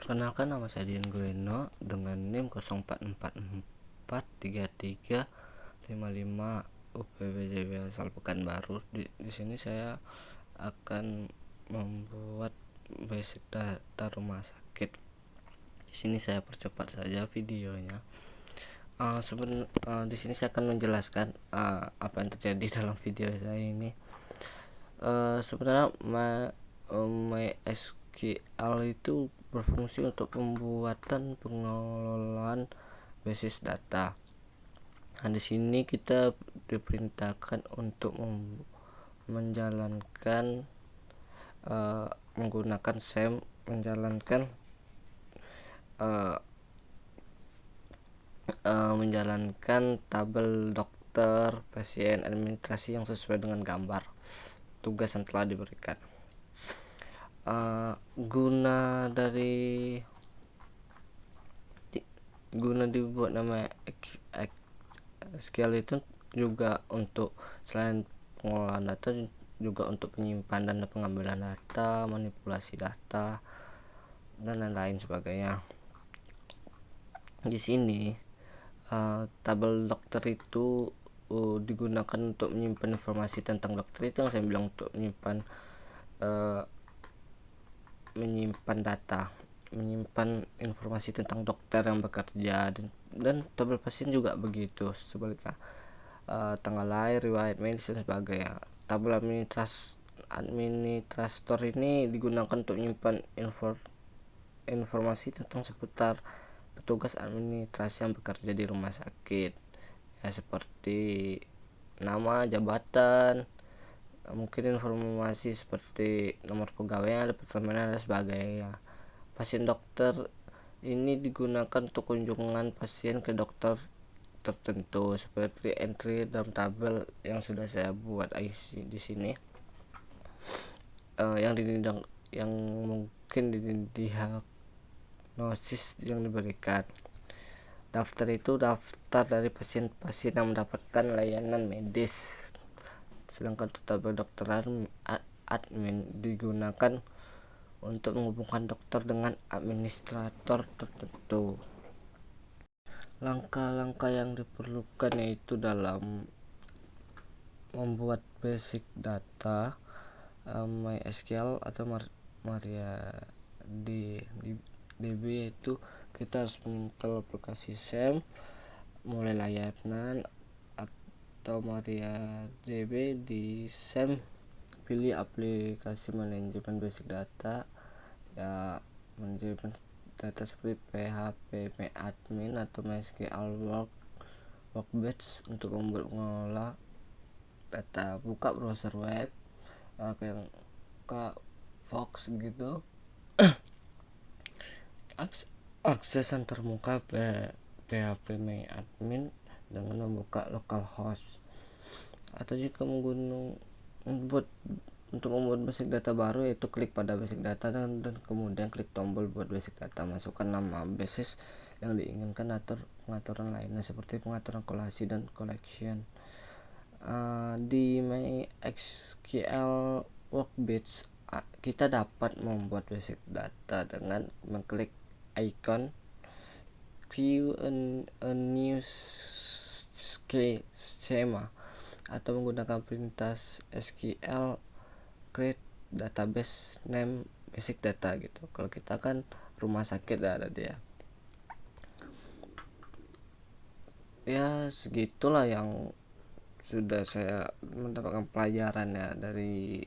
Perkenalkan, nama saya Dian Gueno dengan NIM 04443355 UPBJB asal Pekanbaru. Di sini saya akan membuat basic data rumah sakit. Di sini saya percepat saja videonya. Di sini saya akan menjelaskan apa yang terjadi dalam video saya ini. Sebenarnya MySQL itu berfungsi untuk pembuatan pengelolaan basis data. Nah, di sini kita diperintahkan untuk menjalankan menggunakan SAM, menjalankan tabel dokter, pasien, administrasi yang sesuai dengan gambar tugas yang telah diberikan. Guna dibuat nama SQL itu juga untuk selain pengolahan data, juga untuk penyimpanan dan pengambilan data, manipulasi data, dan lain-lain sebagainya. Di sini tabel dokter itu digunakan untuk menyimpan informasi tentang dokter. Itu yang saya bilang, untuk menyimpan data, menyimpan informasi tentang dokter yang bekerja, dan tabel pasien juga begitu sebaliknya. Tanggal lahir, riwayat medis, dan sebagainya. Tabel administrator ini digunakan untuk menyimpan informasi tentang seputar petugas administrasi yang bekerja di rumah sakit, ya, seperti nama, jabatan, mungkin informasi seperti nomor pegawai, departemen, dan sebagainya. Pasien dokter ini digunakan untuk kunjungan pasien ke dokter tertentu, seperti entry dalam tabel yang sudah saya buat di sini, yang mungkin diagnosis yang diberikan. Daftar itu daftar dari pasien-pasien yang mendapatkan layanan medis, sedangkan tabel dokteran admin digunakan untuk menghubungkan dokter dengan administrator tertentu. Langkah-langkah yang diperlukan yaitu dalam membuat basic data MySQL atau MariaDB, yaitu kita harus menginstal aplikasi SAM, mulai layanan atau MariaDB. Di SAM pilih aplikasi manajemen basic data, ya, manajemen data seperti PHP admin atau MySQL Workbench untuk mengelola data. Buka browser web kayak Fox gitu. Akses antarmuka PHP admin dengan membuka localhost, atau jika untuk membuat basic data baru, yaitu klik pada basic data dan kemudian klik tombol buat basic data. Masukkan nama basis yang diinginkan atau pengaturan lainnya seperti pengaturan kolasi dan collection. Di MySQL Workbench kita dapat membuat basic data dengan mengklik icon view a new schema atau menggunakan perintah SQL create database name basic data gitu. Kalau kita kan rumah sakit, ada dia. Ya, segitulah yang sudah saya mendapatkan pelajarannya dari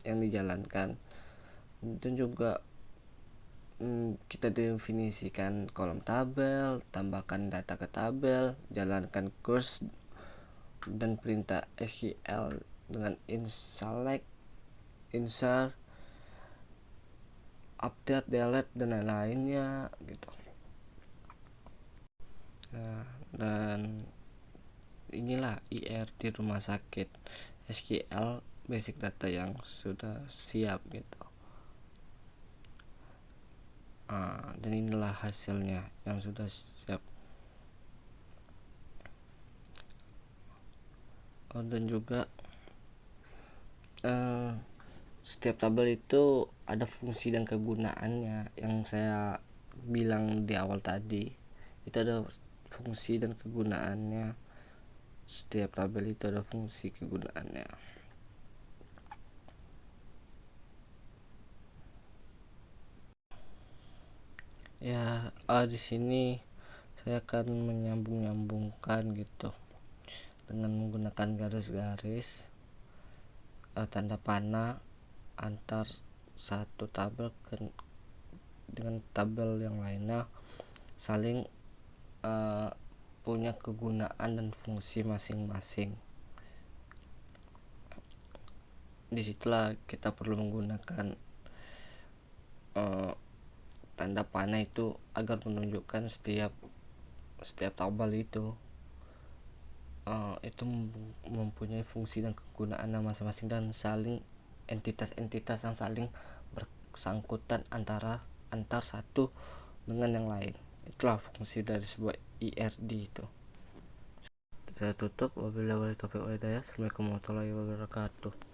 yang dijalankan. Dan juga kita definisikan kolom tabel, tambahkan data ke tabel, jalankan course dan perintah SQL dengan select, insert, update, delete, dan lain-lainnya gitu. Dan inilah IR di rumah sakit, SQL basic data yang sudah siap gitu. Dan inilah hasilnya yang sudah siap. Dan juga setiap tabel itu ada fungsi dan kegunaannya yang saya bilang di awal tadi. Itu ada fungsi dan kegunaannya. Setiap tabel itu ada fungsi kegunaannya. Ya, di sini saya akan menyambung-nyambungkan gitu dengan menggunakan garis-garis tanda panah antar satu tabel dengan tabel yang lainnya saling punya kegunaan dan fungsi masing-masing. Disitulah kita perlu menggunakan tanda panah itu agar menunjukkan setiap tabel itu mempunyai fungsi dan kegunaan masing-masing dan saling entitas-entitas yang saling bersangkutan antar satu dengan yang lain. Itulah fungsi dari sebuah IRD itu. Saya tutup. Wabillahi taufiq wal hidayah. Assalamualaikum warahmatullahi wabarakatuh.